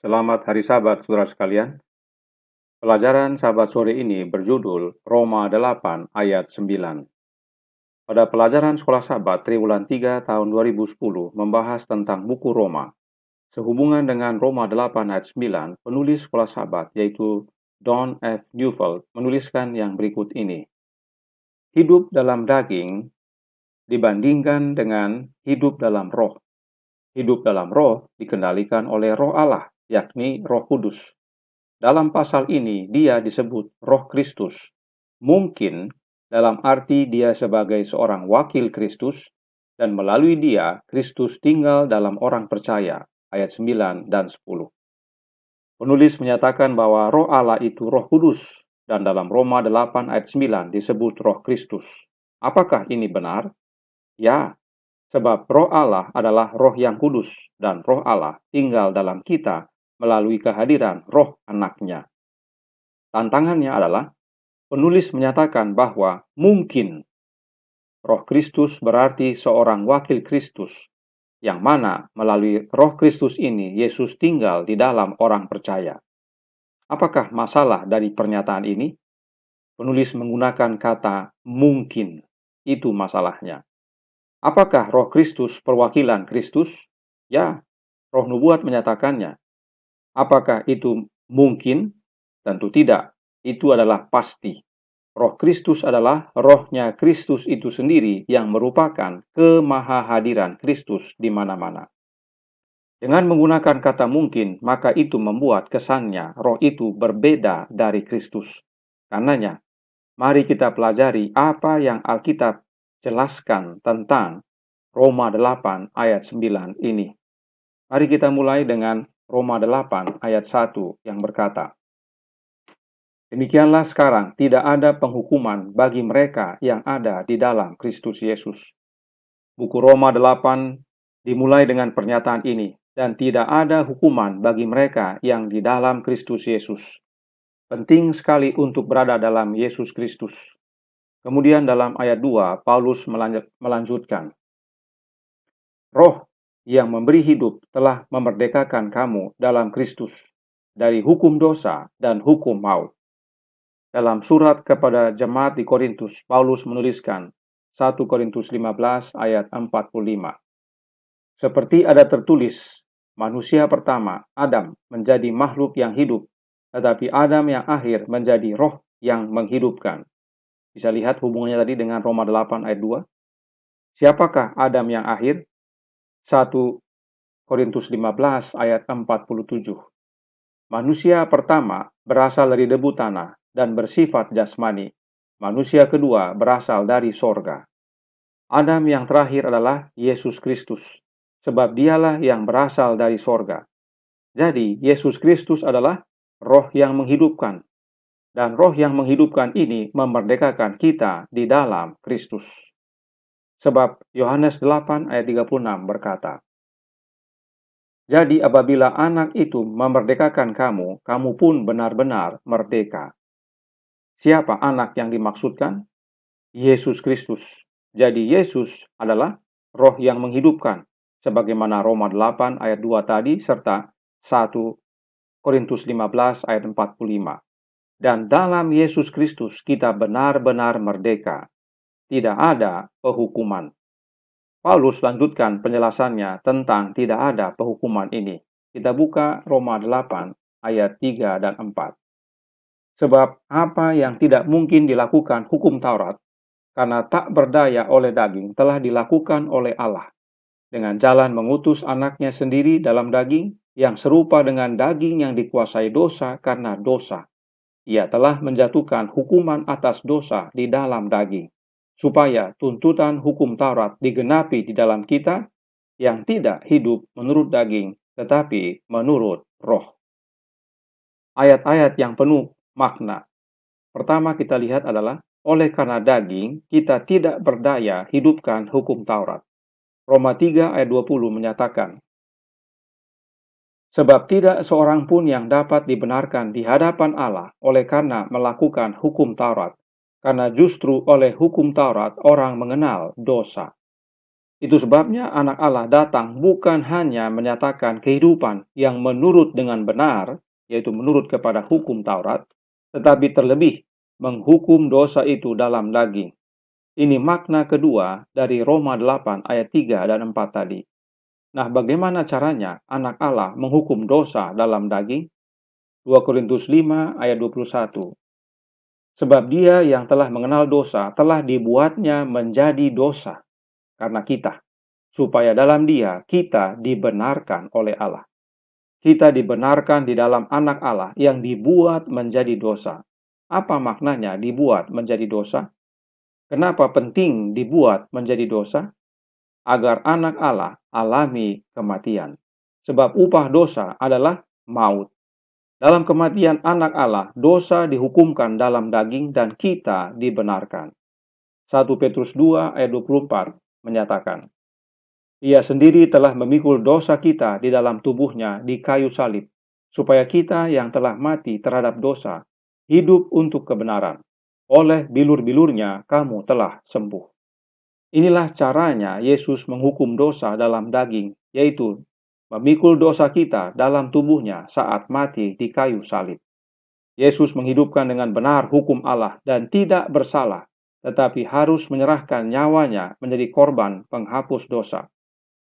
Selamat hari Sabat, saudara sekalian. Pelajaran Sabat sore ini berjudul Roma 8 ayat 9. Pada pelajaran Sekolah Sabat Triwulan 3 tahun 2010 membahas tentang buku Roma. Sehubungan dengan Roma 8 ayat 9, penulis Sekolah Sabat yaitu Don F. Neufeld menuliskan yang berikut ini. Hidup dalam daging dibandingkan dengan hidup dalam roh. Hidup dalam roh dikendalikan oleh Roh Allah, yakni Roh Kudus. Dalam pasal ini, dia disebut Roh Kristus. Mungkin dalam arti dia sebagai seorang wakil Kristus, dan melalui dia, Kristus tinggal dalam orang percaya, ayat 9 dan 10. Penulis menyatakan bahwa Roh Allah itu Roh Kudus, dan dalam Roma 8 ayat 9 disebut Roh Kristus. Apakah ini benar? Ya, sebab Roh Allah adalah Roh yang kudus, dan Roh Allah tinggal dalam kita melalui kehadiran Roh Anaknya. Tantangannya adalah, penulis menyatakan bahwa mungkin Roh Kristus berarti seorang wakil Kristus, yang mana melalui Roh Kristus ini Yesus tinggal di dalam orang percaya. Apakah masalah dari pernyataan ini? Penulis menggunakan kata mungkin, itu masalahnya. Apakah Roh Kristus perwakilan Kristus? Ya, Roh Nubuat menyatakannya. Apakah itu mungkin? Tentu tidak. Itu adalah pasti. Roh Kristus adalah rohnya Kristus itu sendiri yang merupakan kemahahadiran Kristus di mana-mana. Dengan menggunakan kata mungkin, maka itu membuat kesannya roh itu berbeda dari Kristus. Karenanya, mari kita pelajari apa yang Alkitab jelaskan tentang Roma 8 ayat 9 ini. Mari kita mulai dengan Roma 8 ayat 1 yang berkata, demikianlah sekarang tidak ada penghukuman bagi mereka yang ada di dalam Kristus Yesus. Buku Roma 8 dimulai dengan pernyataan ini, dan tidak ada hukuman bagi mereka yang di dalam Kristus Yesus. Penting sekali untuk berada dalam Yesus Kristus. Kemudian dalam ayat 2, Paulus melanjutkan, Roh yang memberi hidup telah memerdekakan kamu dalam Kristus dari hukum dosa dan hukum maut. Dalam surat kepada jemaat di Korintus, Paulus menuliskan 1 Korintus 15 ayat 45. Seperti ada tertulis, manusia pertama, Adam, menjadi makhluk yang hidup, tetapi Adam yang akhir menjadi roh yang menghidupkan. Bisa lihat hubungannya tadi dengan Roma 8 ayat 2. Siapakah Adam yang akhir? 1 Korintus 15 ayat 47. Manusia pertama berasal dari debu tanah dan bersifat jasmani. Manusia kedua berasal dari sorga. Adam yang terakhir adalah Yesus Kristus, sebab dialah yang berasal dari sorga. Jadi, Yesus Kristus adalah roh yang menghidupkan. Dan roh yang menghidupkan ini memerdekakan kita di dalam Kristus. Sebab Yohanes 8 ayat 36 berkata, jadi apabila anak itu memerdekakan kamu, kamu pun benar-benar merdeka. Siapa anak yang dimaksudkan? Yesus Kristus. Jadi Yesus adalah roh yang menghidupkan, sebagaimana Roma 8 ayat 2 tadi, serta 1 Korintus 15 ayat 45. Dan dalam Yesus Kristus kita benar-benar merdeka. Tidak ada penghukuman. Paulus lanjutkan penjelasannya tentang tidak ada penghukuman ini. Kita buka Roma 8 ayat 3 dan 4. Sebab apa yang tidak mungkin dilakukan hukum Taurat, karena tak berdaya oleh daging, telah dilakukan oleh Allah. Dengan jalan mengutus anaknya sendiri dalam daging, yang serupa dengan daging yang dikuasai dosa karena dosa. Ia telah menjatuhkan hukuman atas dosa di dalam daging, supaya tuntutan hukum Taurat digenapi di dalam kita, yang tidak hidup menurut daging, tetapi menurut roh. Ayat-ayat yang penuh makna. Pertama kita lihat adalah, oleh karena daging, kita tidak berdaya hidupkan hukum Taurat. Roma 3 ayat 20 menyatakan, sebab tidak seorang pun yang dapat dibenarkan di hadapan Allah oleh karena melakukan hukum Taurat, karena justru oleh hukum Taurat orang mengenal dosa. Itu sebabnya anak Allah datang bukan hanya menyatakan kehidupan yang menurut dengan benar, yaitu menurut kepada hukum Taurat, tetapi terlebih menghukum dosa itu dalam daging. Ini makna kedua dari Roma 8 ayat 3 dan 4 tadi. Nah, bagaimana caranya anak Allah menghukum dosa dalam daging? 2 Korintus 5 ayat 21. Sebab dia yang telah mengenal dosa telah dibuatnya menjadi dosa karena kita, supaya dalam dia kita dibenarkan oleh Allah. Kita dibenarkan di dalam anak Allah yang dibuat menjadi dosa. Apa maknanya dibuat menjadi dosa? Kenapa penting dibuat menjadi dosa? Agar anak Allah alami kematian. Sebab upah dosa adalah maut. Dalam kematian anak Allah, dosa dihukumkan dalam daging dan kita dibenarkan. 1 Petrus 2 ayat 24 menyatakan, Ia sendiri telah memikul dosa kita di dalam tubuhnya di kayu salib, supaya kita yang telah mati terhadap dosa, hidup untuk kebenaran. Oleh bilur-bilurnya kamu telah sembuh. Inilah caranya Yesus menghukum dosa dalam daging, yaitu memikul dosa kita dalam tubuhnya saat mati di kayu salib. Yesus menghidupkan dengan benar hukum Allah dan tidak bersalah, tetapi harus menyerahkan nyawanya menjadi korban penghapus dosa.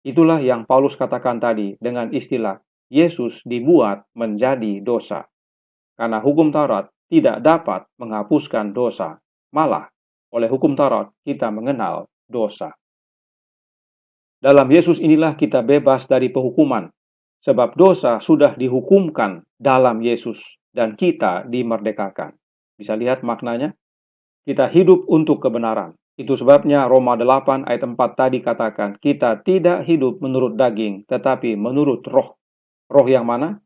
Itulah yang Paulus katakan tadi dengan istilah Yesus dibuat menjadi dosa. Karena hukum Taurat tidak dapat menghapuskan dosa. Malah, oleh hukum Taurat kita mengenal dosa. Dalam Yesus inilah kita bebas dari penghukuman, sebab dosa sudah dihukumkan dalam Yesus dan kita dimerdekakan. Bisa lihat maknanya? Kita hidup untuk kebenaran. Itu sebabnya Roma 8 ayat 4 tadi katakan, kita tidak hidup menurut daging, tetapi menurut roh. Roh yang mana?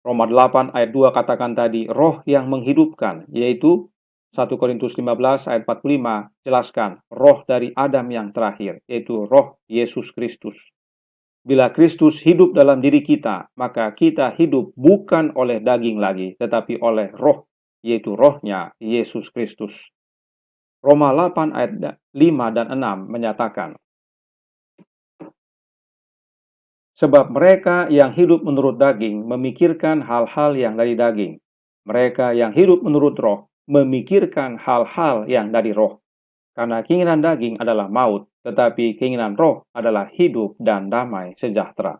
Roma 8 ayat 2 katakan tadi, roh yang menghidupkan, yaitu 1 Korintus 15 ayat 45 jelaskan, roh dari Adam yang terakhir, yaitu roh Yesus Kristus. Bila Kristus hidup dalam diri kita, maka kita hidup bukan oleh daging lagi, tetapi oleh roh, yaitu rohnya Yesus Kristus. Roma 8 ayat 5 dan 6 menyatakan, sebab mereka yang hidup menurut daging memikirkan hal-hal yang dari daging. Mereka yang hidup menurut roh memikirkan hal-hal yang dari roh. Karena keinginan daging adalah maut, tetapi keinginan roh adalah hidup dan damai sejahtera.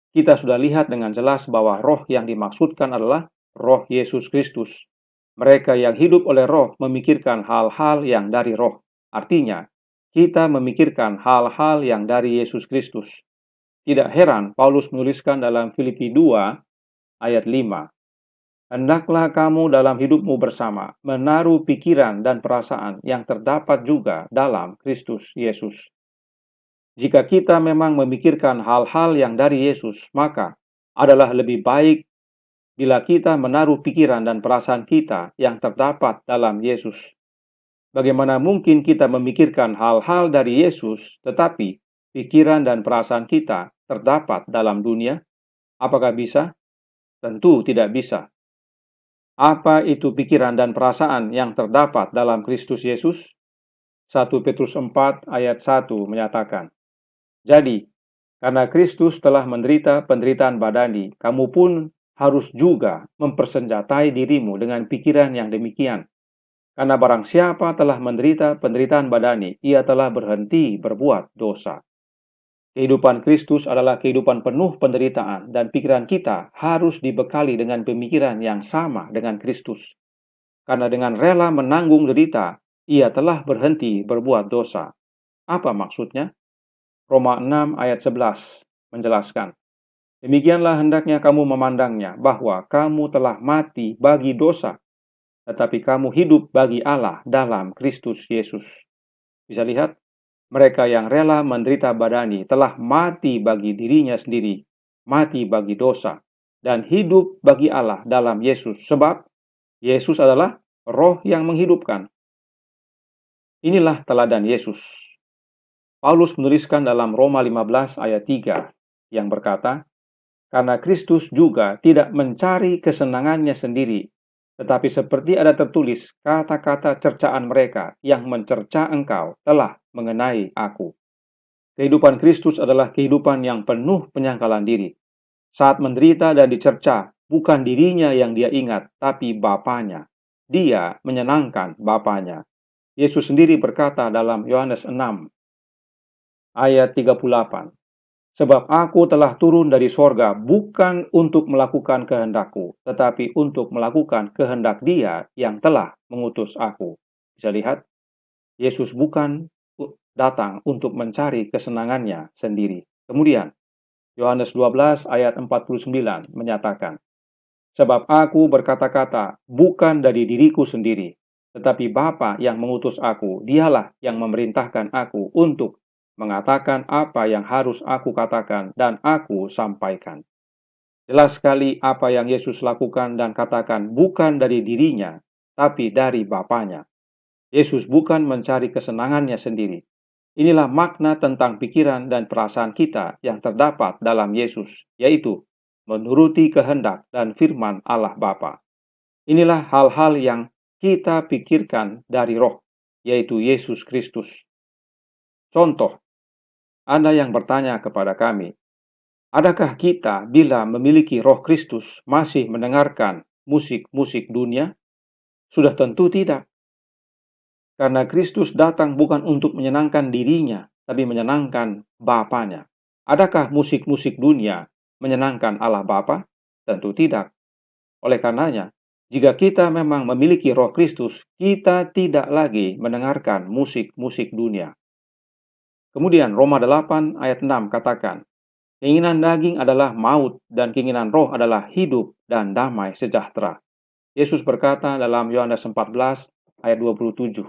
Kita sudah lihat dengan jelas bahwa roh yang dimaksudkan adalah roh Yesus Kristus. Mereka yang hidup oleh roh memikirkan hal-hal yang dari roh. Artinya, kita memikirkan hal-hal yang dari Yesus Kristus. Tidak heran Paulus menuliskan dalam Filipi 2 ayat 5. Hendaklah kamu dalam hidupmu bersama menaruh pikiran dan perasaan yang terdapat juga dalam Kristus Yesus. Jika kita memang memikirkan hal-hal yang dari Yesus, maka adalah lebih baik bila kita menaruh pikiran dan perasaan kita yang terdapat dalam Yesus. Bagaimana mungkin kita memikirkan hal-hal dari Yesus, tetapi pikiran dan perasaan kita terdapat dalam dunia? Apakah bisa? Tentu tidak bisa. Apa itu pikiran dan perasaan yang terdapat dalam Kristus Yesus? 1 Petrus 4 ayat 1 menyatakan, jadi, karena Kristus telah menderita penderitaan badani, kamu pun harus juga mempersenjatai dirimu dengan pikiran yang demikian. Karena barang siapa telah menderita penderitaan badani, ia telah berhenti berbuat dosa. Kehidupan Kristus adalah kehidupan penuh penderitaan dan pikiran kita harus dibekali dengan pemikiran yang sama dengan Kristus. Karena dengan rela menanggung derita, ia telah berhenti berbuat dosa. Apa maksudnya? Roma 6 ayat 11 menjelaskan, demikianlah hendaknya kamu memandangnya, bahwa kamu telah mati bagi dosa, tetapi kamu hidup bagi Allah dalam Kristus Yesus. Bisa lihat, mereka yang rela menderita badani telah mati bagi dirinya sendiri, mati bagi dosa, dan hidup bagi Allah dalam Yesus, sebab Yesus adalah roh yang menghidupkan. Inilah teladan Yesus. Paulus menuliskan dalam Roma 15 ayat 3 yang berkata, karena Kristus juga tidak mencari kesenangannya sendiri, tetapi seperti ada tertulis kata-kata cercaan mereka yang mencerca engkau telah mengenai aku. Kehidupan Kristus adalah kehidupan yang penuh penyangkalan diri. Saat menderita dan dicerca, bukan dirinya yang dia ingat, tapi Bapanya. Dia menyenangkan Bapanya. Yesus sendiri berkata dalam Yohanes 6 ayat 38, "Sebab aku telah turun dari sorga bukan untuk melakukan kehendakku, tetapi untuk melakukan kehendak Dia yang telah mengutus aku." Bisa lihat, Yesus bukan datang untuk mencari kesenangannya sendiri. Kemudian, Yohanes 12 ayat 49 menyatakan, "Sebab aku berkata-kata bukan dari diriku sendiri, tetapi Bapa yang mengutus aku, dialah yang memerintahkan aku untuk mengatakan apa yang harus aku katakan dan aku sampaikan." Jelas sekali apa yang Yesus lakukan dan katakan bukan dari dirinya, tapi dari Bapanya. Yesus bukan mencari kesenangannya sendiri. Inilah makna tentang pikiran dan perasaan kita yang terdapat dalam Yesus, yaitu menuruti kehendak dan firman Allah Bapa. Inilah hal-hal yang kita pikirkan dari Roh, yaitu Yesus Kristus. Contoh, ada yang bertanya kepada kami, adakah kita bila memiliki Roh Kristus masih mendengarkan musik-musik dunia? Sudah tentu tidak. Karena Kristus datang bukan untuk menyenangkan dirinya, tapi menyenangkan Bapanya. Adakah musik-musik dunia menyenangkan Allah Bapa? Tentu tidak. Oleh karenanya, jika kita memang memiliki Roh Kristus, kita tidak lagi mendengarkan musik-musik dunia. Kemudian Roma 8 ayat 6 katakan, keinginan daging adalah maut dan keinginan roh adalah hidup dan damai sejahtera. Yesus berkata dalam Yohanes 14 ayat 27,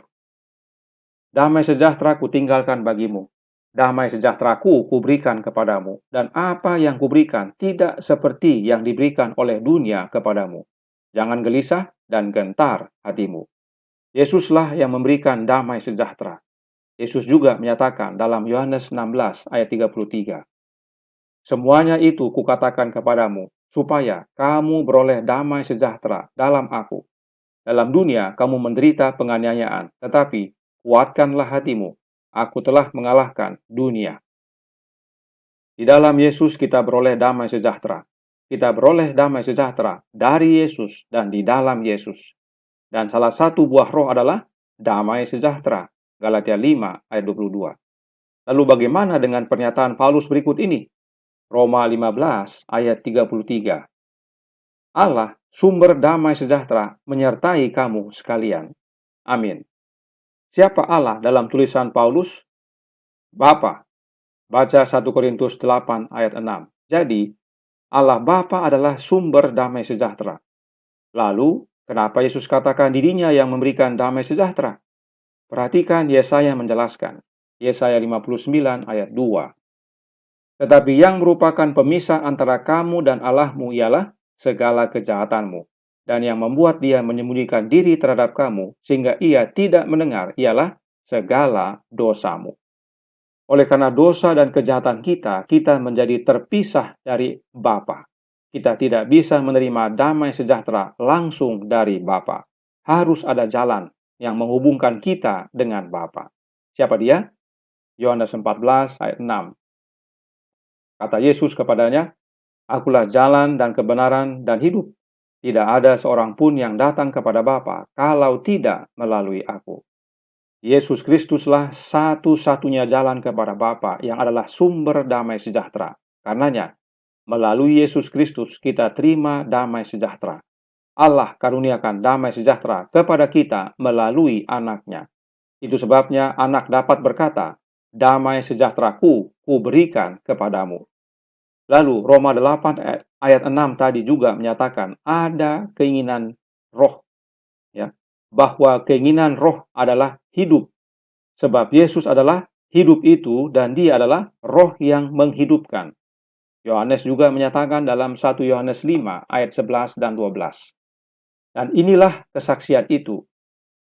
damai sejahtera kutinggalkan bagimu, damai sejahteraku kuberikan kepadamu, dan apa yang kuberikan tidak seperti yang diberikan oleh dunia kepadamu. Jangan gelisah dan gentar hatimu. Yesuslah yang memberikan damai sejahtera. Yesus juga menyatakan dalam Yohanes 16 ayat 33, semuanya itu kukatakan kepadamu, supaya kamu beroleh damai sejahtera dalam aku. Dalam dunia kamu menderita penganiayaan, tetapi kuatkanlah hatimu, aku telah mengalahkan dunia. Di dalam Yesus kita beroleh damai sejahtera. Kita beroleh damai sejahtera dari Yesus dan di dalam Yesus. Dan salah satu buah roh adalah damai sejahtera. Galatia 5 ayat 22. Lalu bagaimana dengan pernyataan Paulus berikut ini? Roma 15 ayat 33. Allah, sumber damai sejahtera, menyertai kamu sekalian. Amin. Siapa Allah dalam tulisan Paulus? Bapa. Baca 1 Korintus 8 ayat 6. Jadi, Allah Bapa adalah sumber damai sejahtera. Lalu, kenapa Yesus katakan dirinya yang memberikan damai sejahtera? Perhatikan Yesaya menjelaskan. Yesaya 59 ayat 2. Tetapi yang merupakan pemisah antara kamu dan Allahmu ialah segala kejahatanmu. Dan yang membuat dia menyembunyikan diri terhadap kamu, sehingga ia tidak mendengar, ialah segala dosamu. Oleh karena dosa dan kejahatan kita menjadi terpisah dari Bapa. Kita tidak bisa menerima damai sejahtera langsung dari Bapa. Harus ada jalan yang menghubungkan kita dengan Bapa. Siapa dia? Yohanes 14 ayat 6. Kata Yesus kepadanya, akulah jalan dan kebenaran dan hidup. Tidak ada seorang pun yang datang kepada Bapa kalau tidak melalui aku. Yesus Kristuslah satu-satunya jalan kepada Bapa yang adalah sumber damai sejahtera. Karenanya, melalui Yesus Kristus kita terima damai sejahtera. Allah karuniakan damai sejahtera kepada kita melalui anaknya. Itu sebabnya anak dapat berkata, damai sejahteraku kuberikan kepadamu. Lalu Roma 8 ayat 6 tadi juga menyatakan ada keinginan roh, ya, bahwa keinginan roh adalah hidup. Sebab Yesus adalah hidup itu dan dia adalah roh yang menghidupkan. Yohanes juga menyatakan dalam 1 Yohanes 5 ayat 11 dan 12. Dan inilah kesaksian itu.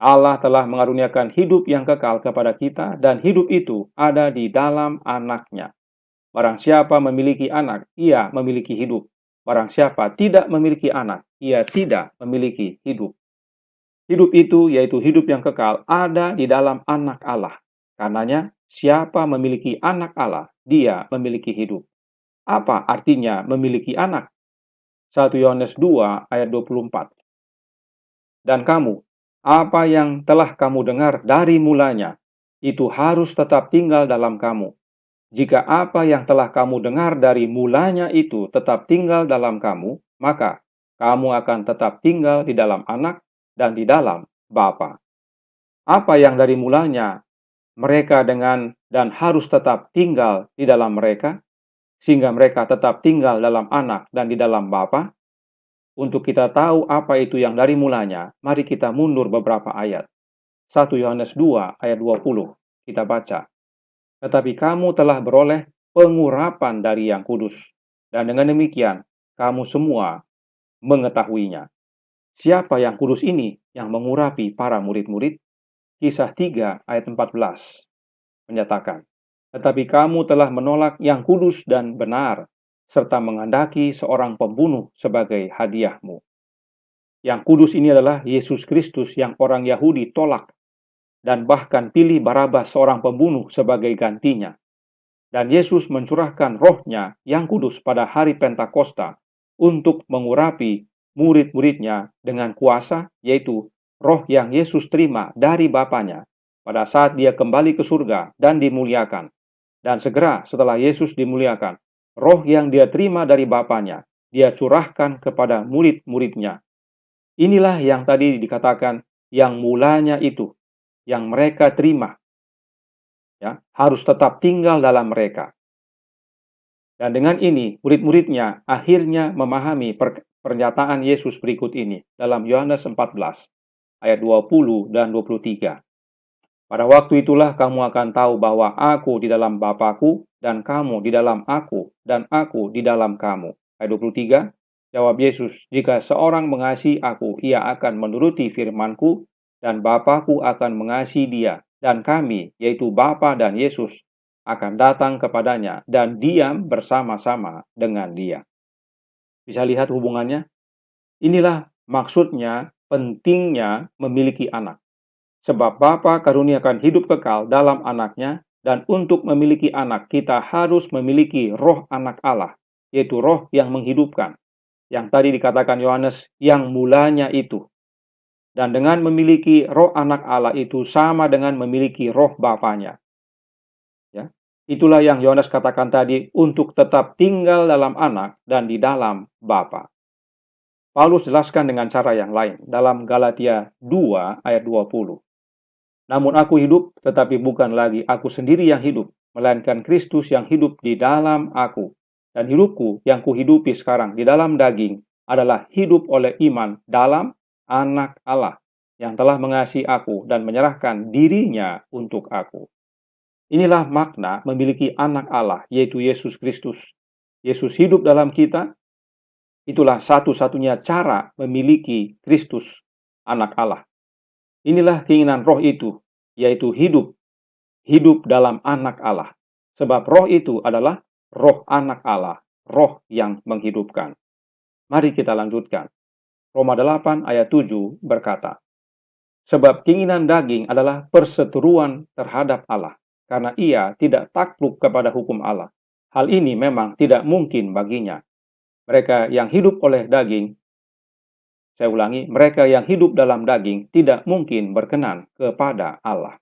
Allah telah mengaruniakan hidup yang kekal kepada kita dan hidup itu ada di dalam anaknya. Barang siapa memiliki anak, ia memiliki hidup. Barang siapa tidak memiliki anak, ia tidak memiliki hidup. Hidup itu, yaitu hidup yang kekal, ada di dalam anak Allah. Karenanya, siapa memiliki anak Allah, dia memiliki hidup. Apa artinya memiliki anak? 1 Yohanes 2 ayat 24. Dan kamu, apa yang telah kamu dengar dari mulanya, itu harus tetap tinggal dalam kamu. Jika apa yang telah kamu dengar dari mulanya itu tetap tinggal dalam kamu, maka kamu akan tetap tinggal di dalam anak dan di dalam Bapa. Apa yang dari mulanya mereka dengan dan harus tetap tinggal di dalam mereka, sehingga mereka tetap tinggal dalam anak dan di dalam Bapa. Untuk kita tahu apa itu yang dari mulanya, mari kita mundur beberapa ayat. 1 Yohanes 2 ayat 20, kita baca. Tetapi kamu telah beroleh pengurapan dari Yang Kudus, dan dengan demikian kamu semua mengetahuinya. Siapa Yang Kudus ini yang mengurapi para murid-murid? Kisah 3 ayat 14 menyatakan, tetapi kamu telah menolak Yang Kudus dan benar, serta menghendaki seorang pembunuh sebagai hadiahmu. Yang kudus ini adalah Yesus Kristus yang orang Yahudi tolak dan bahkan pilih Barabas seorang pembunuh sebagai gantinya. Dan Yesus mencurahkan rohnya yang kudus pada hari Pentakosta untuk mengurapi murid-muridnya dengan kuasa, yaitu roh yang Yesus terima dari Bapanya pada saat dia kembali ke surga dan dimuliakan. Dan segera setelah Yesus dimuliakan, roh yang dia terima dari Bapanya, dia curahkan kepada murid-muridnya. Inilah yang tadi dikatakan yang mulanya itu, yang mereka terima, ya, harus tetap tinggal dalam mereka. Dan dengan ini, murid-muridnya akhirnya memahami pernyataan Yesus berikut ini dalam Yohanes 14, ayat 20 dan 23. Pada waktu itulah kamu akan tahu bahwa aku di dalam Bapa-Ku, dan kamu di dalam aku, dan aku di dalam kamu. Ayat 23, jawab Yesus, jika seorang mengasihi aku, ia akan menuruti firman-Ku, dan Bapa-Ku akan mengasihi dia, dan kami, yaitu Bapa dan Yesus, akan datang kepadanya dan diam bersama-sama dengan dia. Bisa lihat hubungannya? Inilah maksudnya pentingnya memiliki anak. Sebab Bapa karuniakan hidup kekal dalam anaknya, dan untuk memiliki anak kita harus memiliki roh anak Allah, yaitu roh yang menghidupkan. Yang tadi dikatakan Yohanes, yang mulanya itu. Dan dengan memiliki roh anak Allah itu sama dengan memiliki roh Bapanya. Ya. Itulah yang Yohanes katakan tadi, untuk tetap tinggal dalam anak dan di dalam Bapa. Paulus jelaskan dengan cara yang lain dalam Galatia 2 ayat 20. Namun aku hidup, tetapi bukan lagi aku sendiri yang hidup, melainkan Kristus yang hidup di dalam aku. Dan hidupku yang kuhidupi sekarang di dalam daging adalah hidup oleh iman dalam anak Allah yang telah mengasihi aku dan menyerahkan dirinya untuk aku. Inilah makna memiliki anak Allah, yaitu Yesus Kristus. Yesus hidup dalam kita. Itulah satu-satunya cara memiliki Kristus, anak Allah. Inilah keinginan roh itu, yaitu hidup dalam anak Allah. Sebab roh itu adalah roh anak Allah, roh yang menghidupkan. Mari kita lanjutkan. Roma 8 ayat 7 berkata, sebab keinginan daging adalah perseteruan terhadap Allah, karena ia tidak takluk kepada hukum Allah. Hal ini memang tidak mungkin baginya. Mereka yang hidup oleh daging, saya ulangi, mereka yang hidup dalam daging tidak mungkin berkenan kepada Allah.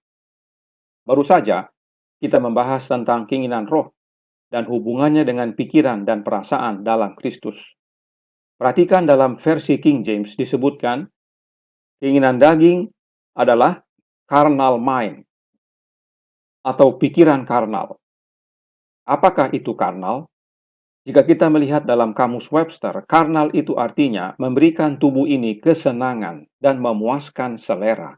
Baru saja kita membahas tentang keinginan roh dan hubungannya dengan pikiran dan perasaan dalam Kristus. Perhatikan dalam versi King James disebutkan, keinginan daging adalah carnal mind atau pikiran karnal. Apakah itu karnal? Jika kita melihat dalam kamus Webster, karnal itu artinya memberikan tubuh ini kesenangan dan memuaskan selera.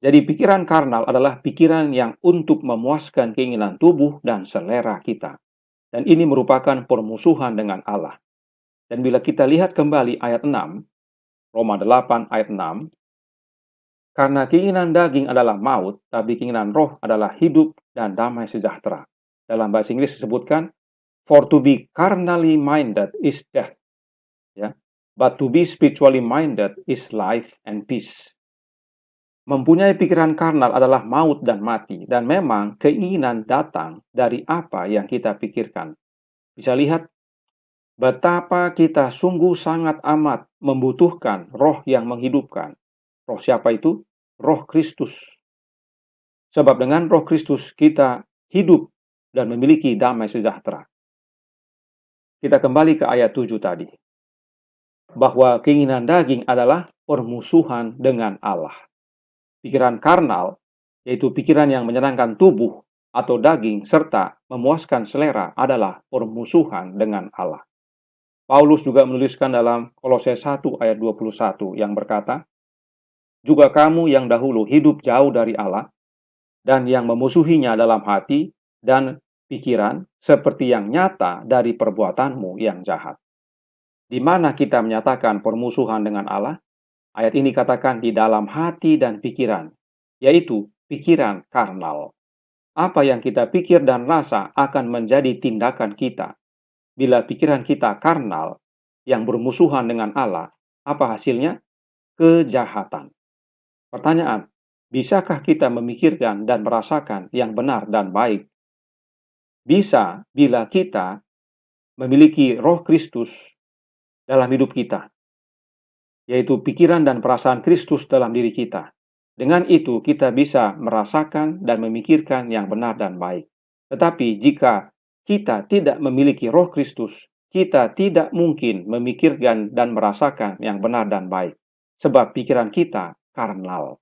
Jadi pikiran karnal adalah pikiran yang untuk memuaskan keinginan tubuh dan selera kita. Dan ini merupakan permusuhan dengan Allah. Dan bila kita lihat kembali ayat 6, Roma 8 ayat 6, karena keinginan daging adalah maut, tapi keinginan roh adalah hidup dan damai sejahtera. Dalam bahasa Inggris disebutkan, for to be carnally minded is death, ya. But to be spiritually minded is life and peace. Mempunyai pikiran karnal adalah maut dan mati, dan memang keinginan datang dari apa yang kita pikirkan. Bisa lihat betapa kita sungguh sangat amat membutuhkan roh yang menghidupkan. Roh siapa itu? Roh Kristus. Sebab dengan roh Kristus kita hidup dan memiliki damai sejahtera. Kita kembali ke ayat 7 tadi. Bahwa keinginan daging adalah permusuhan dengan Allah. Pikiran karnal, yaitu pikiran yang menyenangkan tubuh atau daging serta memuaskan selera adalah permusuhan dengan Allah. Paulus juga menuliskan dalam Kolose 1 ayat 21 yang berkata, juga kamu yang dahulu hidup jauh dari Allah dan yang memusuhinya dalam hati dan pikiran seperti yang nyata dari perbuatanmu yang jahat. Di mana kita menyatakan permusuhan dengan Allah? Ayat ini katakan di dalam hati dan pikiran, yaitu pikiran karnal. Apa yang kita pikir dan rasa akan menjadi tindakan kita. Bila pikiran kita karnal, yang bermusuhan dengan Allah, apa hasilnya? Kejahatan. Pertanyaan, bisakah kita memikirkan dan merasakan yang benar dan baik? Bisa bila kita memiliki roh Kristus dalam hidup kita, yaitu pikiran dan perasaan Kristus dalam diri kita. Dengan itu kita bisa merasakan dan memikirkan yang benar dan baik. Tetapi jika kita tidak memiliki roh Kristus, kita tidak mungkin memikirkan dan merasakan yang benar dan baik. Sebab pikiran kita karnal.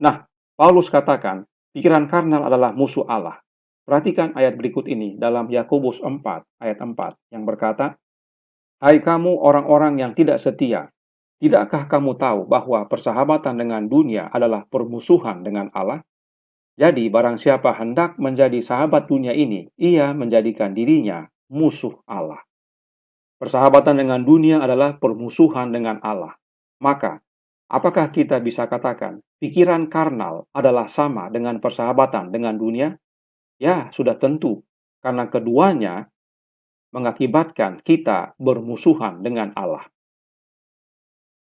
Nah, Paulus katakan, pikiran karnal adalah musuh Allah. Perhatikan ayat berikut ini dalam Yakobus 4 ayat 4 yang berkata, hai kamu orang-orang yang tidak setia, tidakkah kamu tahu bahwa persahabatan dengan dunia adalah permusuhan dengan Allah? Jadi barang siapa hendak menjadi sahabat dunia ini, ia menjadikan dirinya musuh Allah. Persahabatan dengan dunia adalah permusuhan dengan Allah. Maka, apakah kita bisa katakan pikiran karnal adalah sama dengan persahabatan dengan dunia? Ya, sudah tentu, karena keduanya mengakibatkan kita bermusuhan dengan Allah.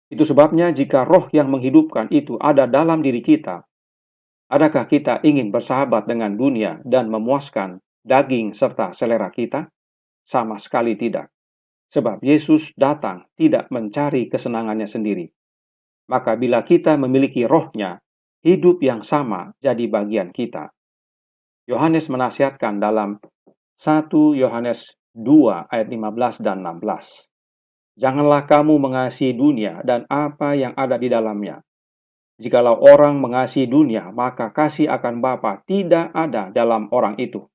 Itu sebabnya jika roh yang menghidupkan itu ada dalam diri kita, adakah kita ingin bersahabat dengan dunia dan memuaskan daging serta selera kita? Sama sekali tidak. Sebab Yesus datang tidak mencari kesenangannya sendiri. Maka bila kita memiliki rohnya, hidup yang sama jadi bagian kita. Yohanes menasihatkan dalam 1 Yohanes 2 ayat 15 dan 16. Janganlah kamu mengasihi dunia dan apa yang ada di dalamnya. Jikalau orang mengasihi dunia, maka kasih akan Bapa tidak ada dalam orang itu.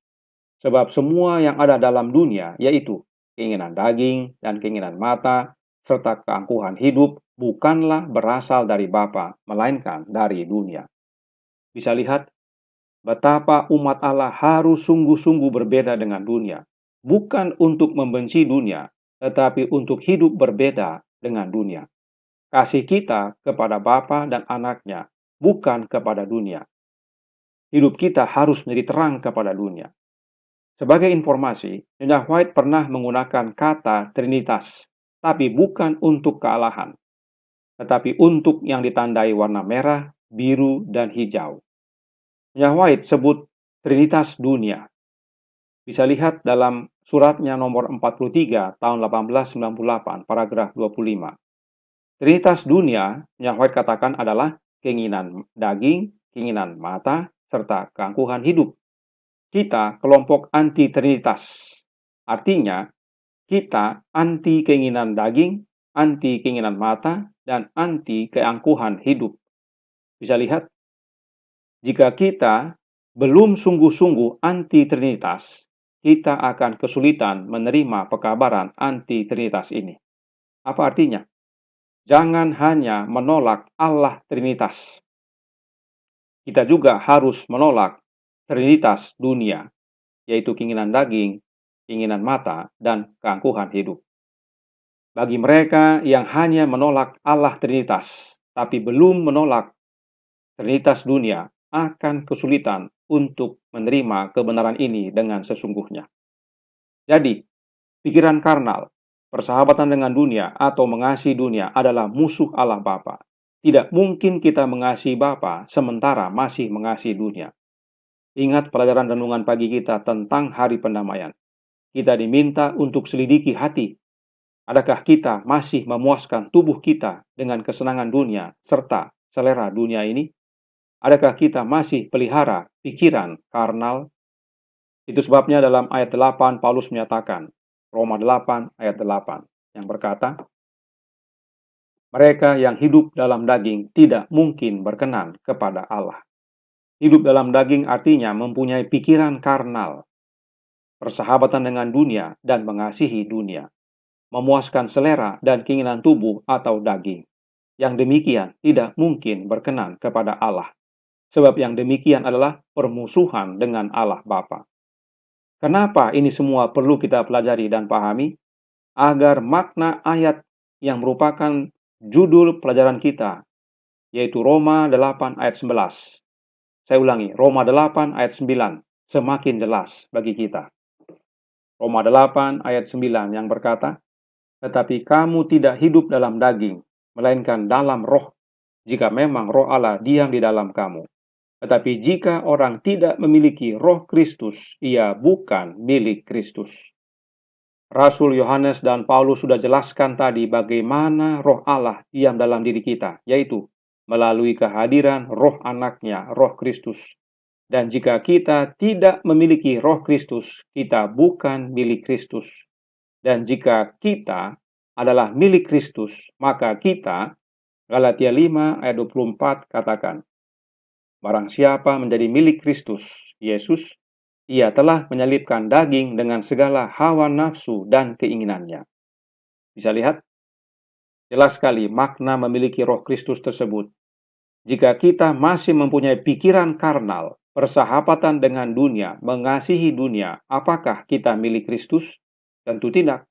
Sebab semua yang ada dalam dunia, yaitu keinginan daging dan keinginan mata, serta keangkuhan hidup, bukanlah berasal dari Bapa, melainkan dari dunia. Bisa lihat betapa umat Allah harus sungguh-sungguh berbeda dengan dunia. Bukan untuk membenci dunia, tetapi untuk hidup berbeda dengan dunia. Kasih kita kepada Bapa dan anaknya, bukan kepada dunia. Hidup kita harus menjadi terang kepada dunia. Sebagai informasi, Nyonya White pernah menggunakan kata Trinitas, tapi bukan untuk kealahan, tetapi untuk yang ditandai warna merah, biru, dan hijau. Nyonya White sebut Trinitas dunia. Bisa lihat dalam suratnya nomor 43 tahun 1898, paragraf 25. Trinitas dunia, yang White katakan adalah keinginan daging, keinginan mata, serta keangkuhan hidup. Kita kelompok anti-trinitas. Artinya, kita anti keinginan daging, anti keinginan mata, dan anti keangkuhan hidup. Bisa lihat, jika kita belum sungguh-sungguh anti-trinitas, kita akan kesulitan menerima pekabaran anti-trinitas ini. Apa artinya? Jangan hanya menolak Allah Trinitas. Kita juga harus menolak Trinitas dunia, yaitu keinginan daging, keinginan mata, dan keangkuhan hidup. Bagi mereka yang hanya menolak Allah Trinitas, tapi belum menolak Trinitas dunia, akan kesulitan untuk menerima kebenaran ini dengan sesungguhnya. Jadi, pikiran karnal, persahabatan dengan dunia, atau mengasihi dunia adalah musuh Allah Bapa. Tidak mungkin kita mengasihi Bapa sementara masih mengasihi dunia. Ingat pelajaran renungan pagi kita tentang hari pendamaian. Kita diminta untuk selidiki hati. Adakah kita masih memuaskan tubuh kita dengan kesenangan dunia serta selera dunia ini? Adakah kita masih pelihara pikiran karnal? Itu sebabnya dalam ayat 8 Paulus menyatakan, Roma 8 ayat 8, yang berkata, mereka yang hidup dalam daging tidak mungkin berkenan kepada Allah. Hidup dalam daging artinya mempunyai pikiran karnal, persahabatan dengan dunia dan mengasihi dunia, memuaskan selera dan keinginan tubuh atau daging. Yang demikian tidak mungkin berkenan kepada Allah, sebab yang demikian adalah permusuhan dengan Allah Bapa. Kenapa ini semua perlu kita pelajari dan pahami? Agar makna ayat yang merupakan judul pelajaran kita, yaitu Roma 8 ayat 11. Saya ulangi, Roma 8 ayat 9, semakin jelas bagi kita. Roma 8 ayat 9 yang berkata, tetapi kamu tidak hidup dalam daging, melainkan dalam roh, jika memang roh Allah diam di dalam kamu. Tetapi jika orang tidak memiliki roh Kristus, ia bukan milik Kristus. Rasul Yohanes dan Paulus sudah jelaskan tadi bagaimana roh Allah diam dalam diri kita, yaitu melalui kehadiran roh anaknya, roh Kristus. Dan jika kita tidak memiliki roh Kristus, kita bukan milik Kristus. Dan jika kita adalah milik Kristus, maka kita, Galatia 5 ayat 24 katakan, barang siapa menjadi milik Kristus, Yesus, ia telah menyalibkan daging dengan segala hawa nafsu dan keinginannya. Bisa lihat? Jelas sekali makna memiliki roh Kristus tersebut. Jika kita masih mempunyai pikiran karnal, persahabatan dengan dunia, mengasihi dunia, apakah kita milik Kristus? Tentu tidak.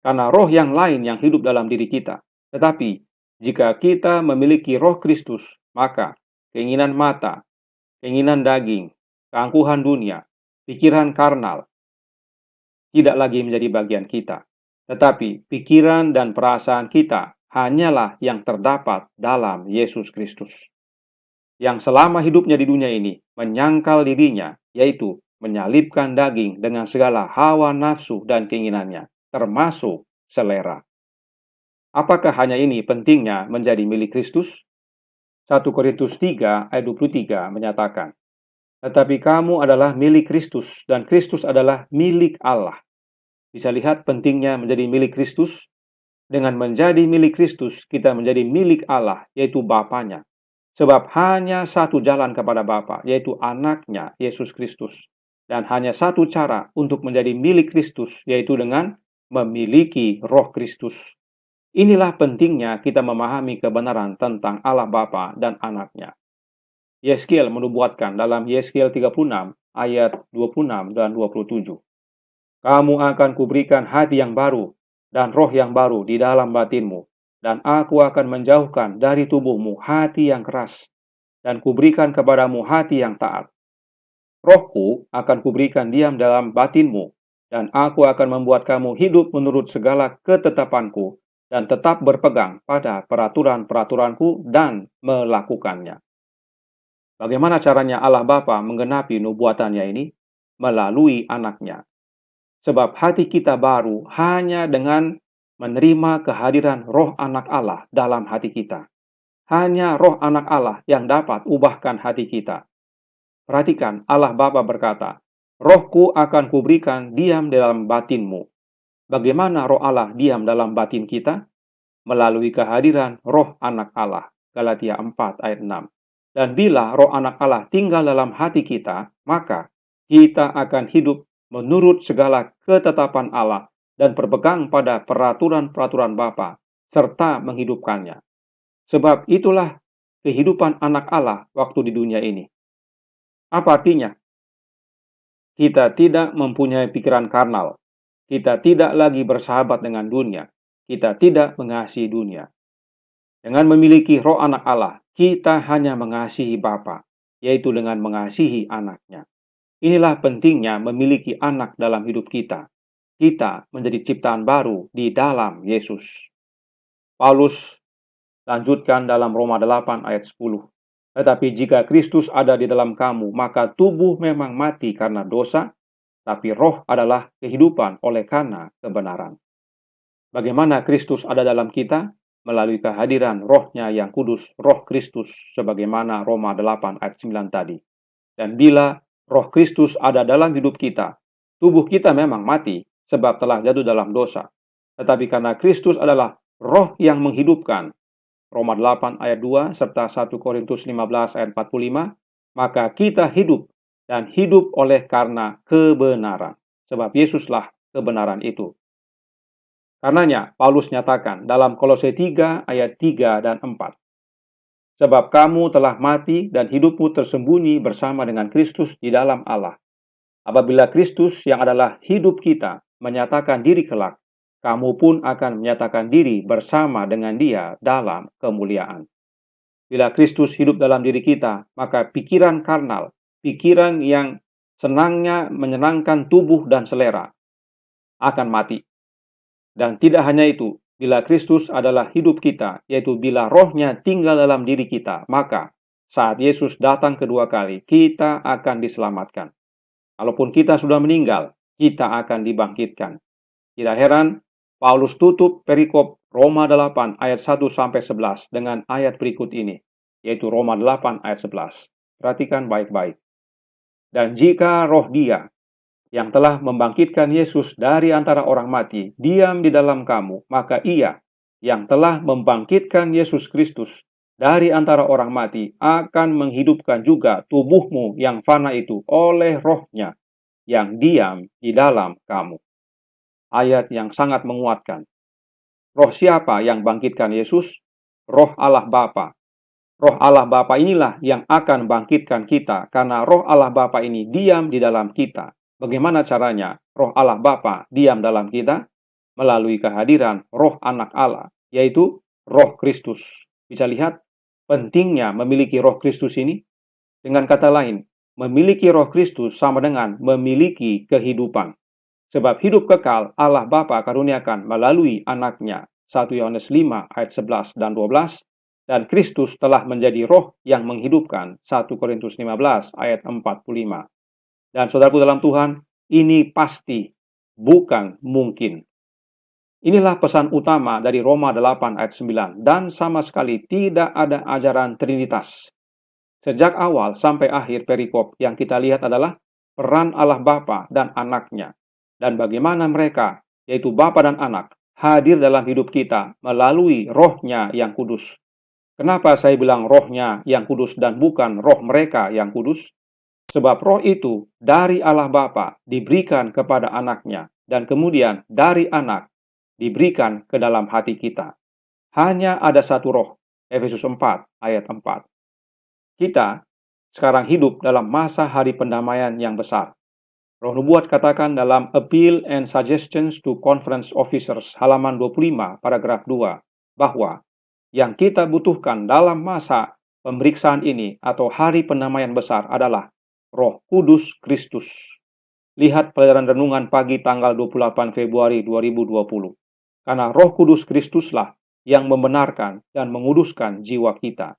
Karena roh yang lain yang hidup dalam diri kita. Tetapi, jika kita memiliki roh Kristus, maka keinginan mata, keinginan daging, keangkuhan dunia, pikiran karnal tidak lagi menjadi bagian kita. Tetapi pikiran dan perasaan kita hanyalah yang terdapat dalam Yesus Kristus. Yang selama hidupnya di dunia ini menyangkal dirinya, yaitu menyalibkan daging dengan segala hawa nafsu dan keinginannya, termasuk selera. Apakah hanya ini pentingnya menjadi milik Kristus? 1 Korintus 3 ayat 23 menyatakan, tetapi kamu adalah milik Kristus, dan Kristus adalah milik Allah. Bisa lihat pentingnya menjadi milik Kristus? Dengan menjadi milik Kristus, kita menjadi milik Allah, yaitu Bapanya. Sebab hanya satu jalan kepada Bapa, yaitu anaknya, Yesus Kristus. Dan hanya satu cara untuk menjadi milik Kristus, yaitu dengan memiliki roh Kristus. Inilah pentingnya kita memahami kebenaran tentang Allah Bapa dan anaknya. Yeskiel menubuatkan dalam Yeskiel 36 ayat 26 dan 27. Kamu akan kuberikan hati yang baru dan roh yang baru di dalam batinmu, dan aku akan menjauhkan dari tubuhmu hati yang keras, dan kuberikan kepadamu hati yang taat. Rohku akan kuberikan diam dalam batinmu, dan aku akan membuat kamu hidup menurut segala ketetapanku, dan tetap berpegang pada peraturan-peraturanku dan melakukannya. Bagaimana caranya Allah Bapa menggenapi nubuatannya ini? Melalui anaknya. Sebab hati kita baru hanya dengan menerima kehadiran roh anak Allah dalam hati kita. Hanya roh anak Allah yang dapat ubahkan hati kita. Perhatikan, Allah Bapa berkata, rohku akan kuberikan diam dalam batinmu. Bagaimana roh Allah diam dalam batin kita? Melalui kehadiran roh anak Allah. Galatia 4 ayat 6. Dan bila roh anak Allah tinggal dalam hati kita, maka kita akan hidup menurut segala ketetapan Allah dan berpegang pada peraturan-peraturan Bapa serta menghidupkannya. Sebab itulah kehidupan anak Allah waktu di dunia ini. Apa artinya? Kita tidak mempunyai pikiran karnal. Kita tidak lagi bersahabat dengan dunia. Kita tidak mengasihi dunia. Dengan memiliki roh anak Allah, kita hanya mengasihi Bapa, yaitu dengan mengasihi anaknya. Inilah pentingnya memiliki anak dalam hidup kita. Kita menjadi ciptaan baru di dalam Yesus. Paulus Lanjutkan dalam Roma 8 ayat 10. Tetapi jika Kristus ada di dalam kamu, maka tubuh memang mati karena dosa, tapi roh adalah kehidupan oleh karena kebenaran. Bagaimana Kristus ada dalam kita? Melalui kehadiran rohnya yang kudus, roh Kristus, sebagaimana Roma 8 ayat 9 tadi. Dan bila roh Kristus ada dalam hidup kita, tubuh kita memang mati sebab telah jatuh dalam dosa. Tetapi karena Kristus adalah roh yang menghidupkan, Roma 8 ayat 2 serta 1 Korintus 15 ayat 45, maka kita hidup dan hidup oleh karena kebenaran. Sebab Yesuslah kebenaran itu. Karenanya Paulus nyatakan dalam Kolose 3 ayat 3 dan 4. Sebab kamu telah mati dan hidupmu tersembunyi bersama dengan Kristus di dalam Allah. Apabila Kristus yang adalah hidup kita menyatakan diri kelak, kamu pun akan menyatakan diri bersama dengan Dia dalam kemuliaan. Bila Kristus hidup dalam diri kita, maka pikiran karnal, pikiran yang senangnya menyenangkan tubuh dan selera, akan mati. Dan tidak hanya itu, bila Kristus adalah hidup kita, yaitu bila rohnya tinggal dalam diri kita, maka saat Yesus datang kedua kali, kita akan diselamatkan. Kalaupun kita sudah meninggal, kita akan dibangkitkan. Tidak heran, Paulus tutup perikop Roma 8 ayat 1-11 dengan ayat berikut ini, yaitu Roma 8 ayat 11. Perhatikan baik-baik. Dan jika roh Dia yang telah membangkitkan Yesus dari antara orang mati diam di dalam kamu, maka Ia yang telah membangkitkan Yesus Kristus dari antara orang mati akan menghidupkan juga tubuhmu yang fana itu oleh rohnya yang diam di dalam kamu. Ayat yang sangat menguatkan. Roh siapa yang bangkitkan Yesus? Roh Allah Bapa. Roh Allah Bapa inilah yang akan bangkitkan kita karena roh Allah Bapa ini diam di dalam kita. Bagaimana caranya roh Allah Bapa diam dalam kita? Melalui kehadiran roh anak Allah, yaitu roh Kristus. Bisa lihat pentingnya memiliki roh Kristus ini? Dengan kata lain, memiliki roh Kristus sama dengan memiliki kehidupan. Sebab hidup kekal Allah Bapa karuniakan melalui anaknya. 1 Yohanes 5 ayat 11 dan 12. Dan Kristus telah menjadi roh yang menghidupkan. 1 Korintus 15 ayat 45. Dan saudaraku dalam Tuhan, ini pasti, bukan mungkin. Inilah pesan utama dari Roma 8 ayat 9. Dan sama sekali tidak ada ajaran Trinitas. Sejak awal sampai akhir perikop yang kita lihat adalah peran Allah Bapa dan anaknya. Dan bagaimana mereka, yaitu Bapa dan anak, hadir dalam hidup kita melalui rohnya yang kudus. Kenapa saya bilang rohnya yang kudus dan bukan roh mereka yang kudus? Sebab roh itu dari Allah Bapa diberikan kepada anaknya, dan kemudian dari anak diberikan ke dalam hati kita. Hanya ada satu roh, Efesus 4 ayat 4. Kita sekarang hidup dalam masa hari pendamaian yang besar. Roh Nubuat katakan dalam Appeal and Suggestions to Conference Officers halaman 25 paragraf 2 bahwa yang kita butuhkan dalam masa pemeriksaan ini atau hari pendamaian besar adalah Roh Kudus Kristus. Lihat pelajaran renungan pagi tanggal 28 Februari 2020. Karena Roh Kudus Kristuslah yang membenarkan dan menguduskan jiwa kita.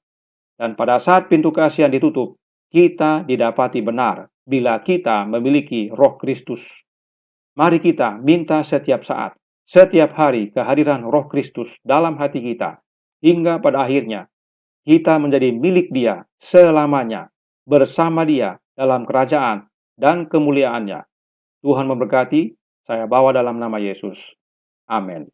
Dan pada saat pintu kasihan ditutup, kita didapati benar bila kita memiliki Roh Kristus. Mari kita minta setiap saat, setiap hari kehadiran Roh Kristus dalam hati kita, hingga pada akhirnya kita menjadi milik Dia selamanya, bersama Dia dalam kerajaan dan kemuliaannya. Tuhan memberkati, saya bawa dalam nama Yesus. Amin.